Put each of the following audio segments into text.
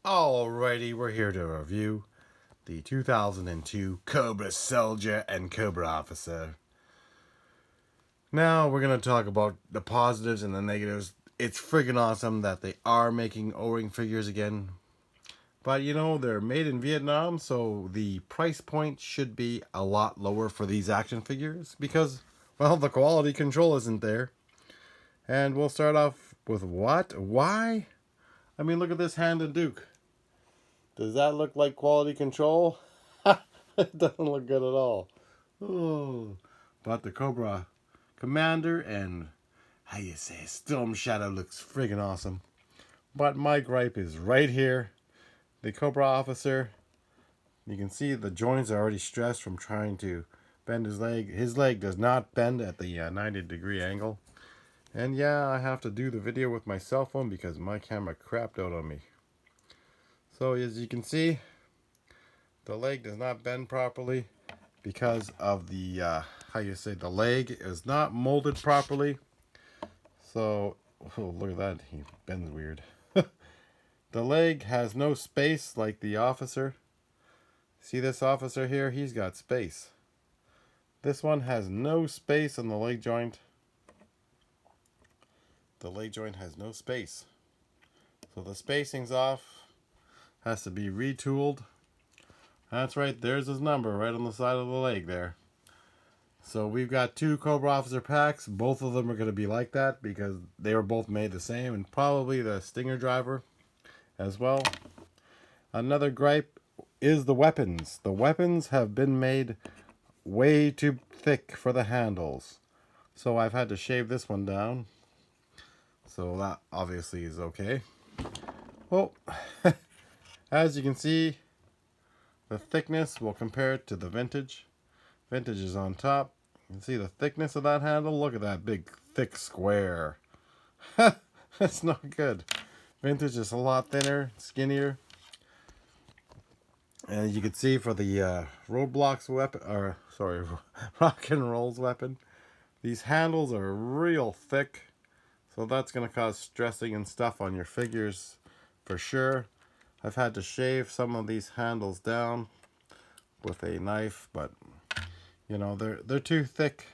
Alrighty, we're here to review the 2002 Cobra Soldier and Cobra Officer. Now we're going to talk about the positives and the negatives. It's friggin' awesome that they are making O-ring figures again. But you know, they're made in Vietnam, so the price point should be a lot lower for these action figures because, well, the quality control isn't there. And we'll start off with what? Why? I mean, look at this hand and Duke. Does that look like quality control? It doesn't look good at all. Oh. But the Cobra Commander and, how you say, Storm Shadow looks friggin' awesome. But my gripe is right here. The Cobra Officer, you can see the joints are already stressed from trying to bend his leg. His leg does not bend at the 90-degree angle. And yeah, I have to do the video with my cell phone because my camera crapped out on me. So as you can see, the leg does not bend properly because of the, the leg is not molded properly. So, oh, look at that, he bends weird. The leg has no space like the officer. See this officer here? He's got space. This one has no space on the leg joint. The leg joint has no space. So the spacing's off. Has to be retooled. That's right, there's his number right on the side of the leg there. So we've got two Cobra Officer packs. Both of them are going to be like that because they were both made the same, and probably the Stinger driver as well. Another gripe is the weapons. The weapons have been made way too thick for the handles. So I've had to shave this one down. So that obviously is okay. Well, as you can see, the thickness, we'll compare it to the vintage. Vintage is on top. You can see the thickness of that handle. Look at that big, thick square. That's not good. Vintage is a lot thinner, skinnier. And you can see for the Roadblocks weapon, or sorry, Rock and Roll's weapon, these handles are real thick. So that's going to cause stressing and stuff on your figures for sure. I've had to shave some of these handles down with a knife, but you know, they're too thick.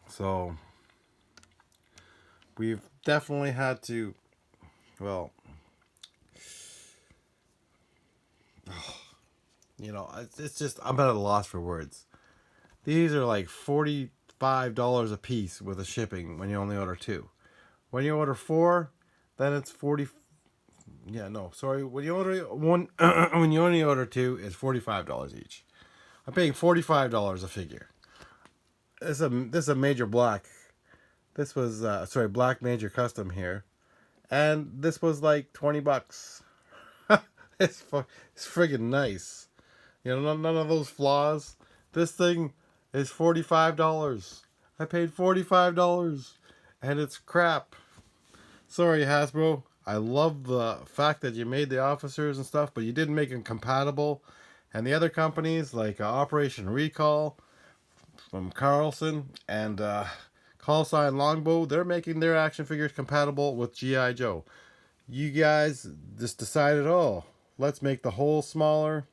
So we've definitely had to, well, you know, it's just, I'm at a loss for words. These are like $45 a piece with the shipping when you only order two. When you order four, then it's 40. Yeah, no, sorry. When you order one, when you only order two, it's $45 each. I'm paying $45 a figure. This is a major black. This was black major custom here, and this was like $20. it's friggin' nice. You know, none of those flaws. This thing is $45. I paid $45, and it's crap. Sorry, Hasbro. I love the fact that you made the officers and stuff, but you didn't make them compatible. And the other companies like Operation Recall from Carlson and Call Sign Longbow, they're making their action figures compatible with G.I.Joe. You guys just decided, oh, let's make the hole smaller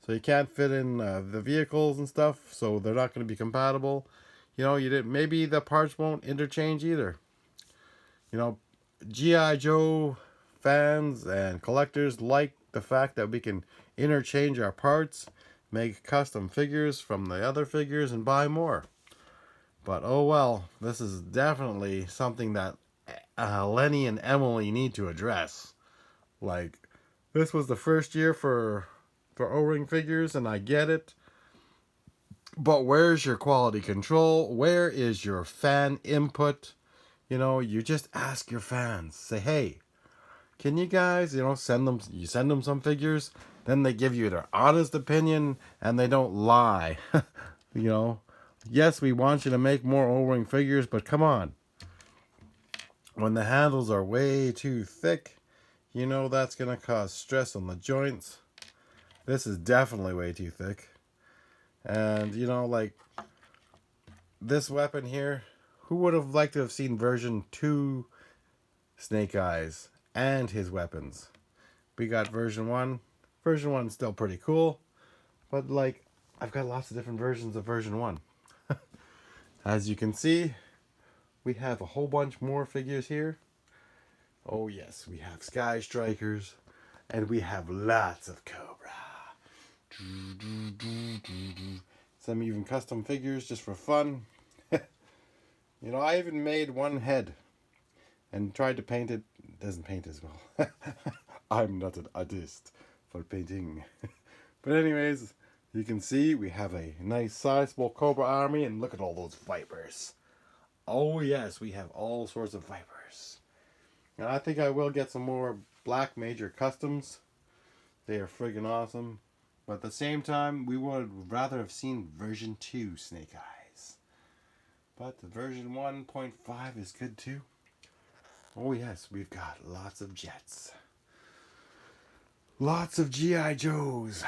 so you can't fit in the vehicles and stuff, so they're not going to be compatible. You know, you didn't. Maybe the parts won't interchange either. You know, G.I. Joe fans and collectors like the fact that we can interchange our parts, make custom figures from the other figures, and buy more. But oh well, this is definitely something that Lenny and Emily need to address. Like, this was the first year for O-ring figures, and I get it. But where's your quality control? Where is your fan input? You know, you just ask your fans. Say, hey, can you guys, you know, send them some figures. Then they give you their honest opinion, and they don't lie. You know, yes, we want you to make more O-ring figures, but come on. When the handles are way too thick, you know that's going to cause stress on the joints. This is definitely way too thick. And, you know, like, this weapon here, who would have liked to have seen version 2 Snake Eyes and his weapons? We got version 1. Version 1's still pretty cool. But like, I've got lots of different versions of version 1. As you can see, we have a whole bunch more figures here. Oh yes, we have Sky Strikers. And we have lots of Cobra. Some even custom figures just for fun. You know, I even made one head and tried to paint it. It doesn't paint as well. I'm not an artist for painting. But anyways, you can see we have a nice sizable Cobra army, and look at all those vipers. Oh yes, we have all sorts of vipers. And I think I will get some more Black Major Customs. They are friggin' awesome. But at the same time, we would rather have seen version 2 Snake Eyes. But the version 1.5 is good too. Oh yes, we've got lots of jets. Lots of G.I. Joes.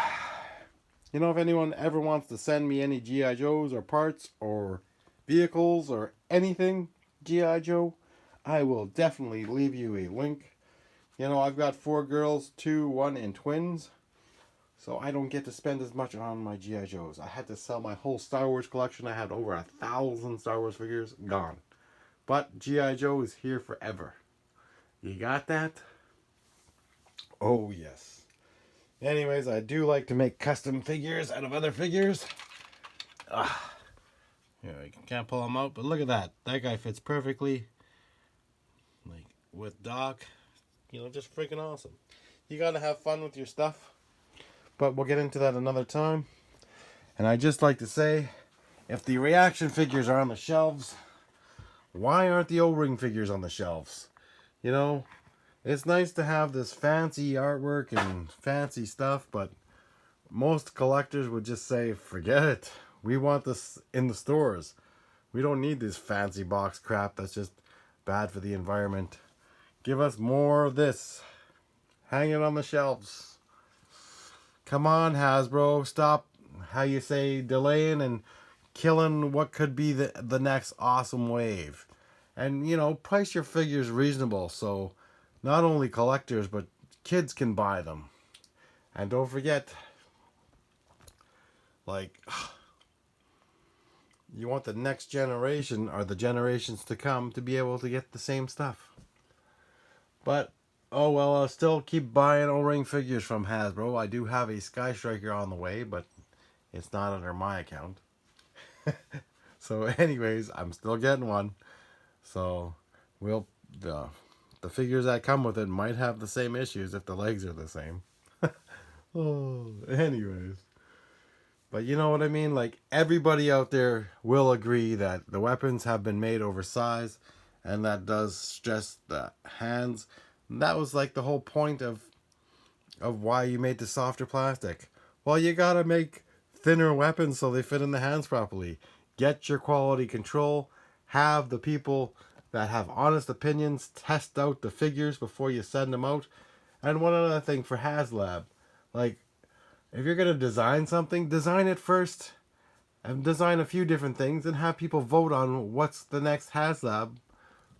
You know, if anyone ever wants to send me any G.I. Joes or parts or vehicles or anything G.I. Joe, I will definitely leave you a link. You know, I've got 4 girls, 2, 1, and twins. So I don't get to spend as much on my G.I. Joes. I had to sell my whole Star Wars collection. I had over 1,000 Star Wars figures gone. But G.I. Joe is here forever. You got that? Oh, yes. Anyways, I do like to make custom figures out of other figures. Yeah, you can't pull them out, but look at that. That guy fits perfectly. Like, with Doc. You know, just freaking awesome. You gotta have fun with your stuff. But we'll get into that another time. And I just like to say, if the reaction figures are on the shelves, why aren't the O-ring figures on the shelves? You know, it's nice to have this fancy artwork and fancy stuff, but most collectors would just say, forget it. We want this in the stores. We don't need this fancy box crap that's just bad for the environment. Give us more of this. Hang it on the shelves. Come on, Hasbro. Stop, how you say, delaying and killing what could be the next awesome wave. And, you know, price your figures reasonable so not only collectors, but kids can buy them. And don't forget, like, you want the next generation, or the generations to come, to be able to get the same stuff. But, oh well, I'll still keep buying O-ring figures from Hasbro. I do have a Sky Striker on the way, but it's not under my account. So anyways, I'm still getting one. So, the figures that come with it might have the same issues if the legs are the same. Oh, anyways. But you know what I mean? Like, everybody out there will agree that the weapons have been made oversized, and that does stress the hands. And that was like the whole point of why you made the softer plastic. Well, you gotta make thinner weapons so they fit in the hands properly. Get your quality control. Have the people that have honest opinions test out the figures before you send them out. And one other thing for HasLab, like, if you're going to design something, design it first. And design a few different things and have people vote on what's the next HasLab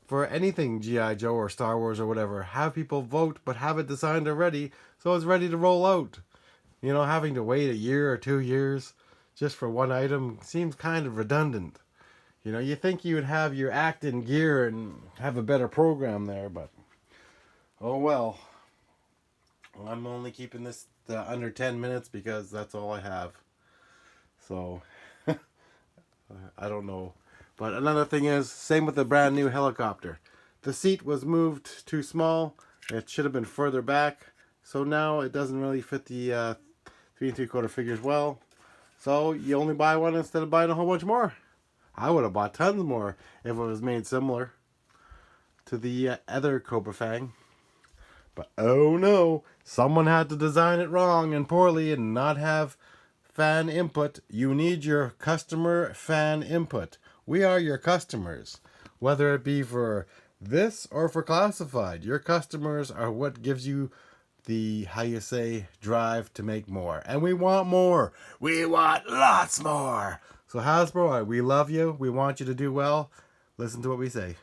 for anything G.I. Joe or Star Wars or whatever. Have people vote, but have it designed already so it's ready to roll out. You know, having to wait a year or 2 years just for one item seems kind of redundant. You know, you think you would have your act in gear and have a better program there, but oh well. I'm only keeping this under 10 minutes because that's all I have. So, I don't know. But another thing is, same with the brand new helicopter. The seat was moved too small. It should have been further back. So now it doesn't really fit the 3 3/4 figures well. So you only buy one instead of buying a whole bunch more. I would have bought tons more if it was made similar to the other Cobra Fang. But oh no, someone had to design it wrong and poorly and not have fan input. You need your customer fan input. We are your customers. Whether it be for this or for classified, your customers are what gives you the, how you say, drive to make more. And we want more. We want lots more. So Hasbro, we love you. We want you to do well. Listen to what we say.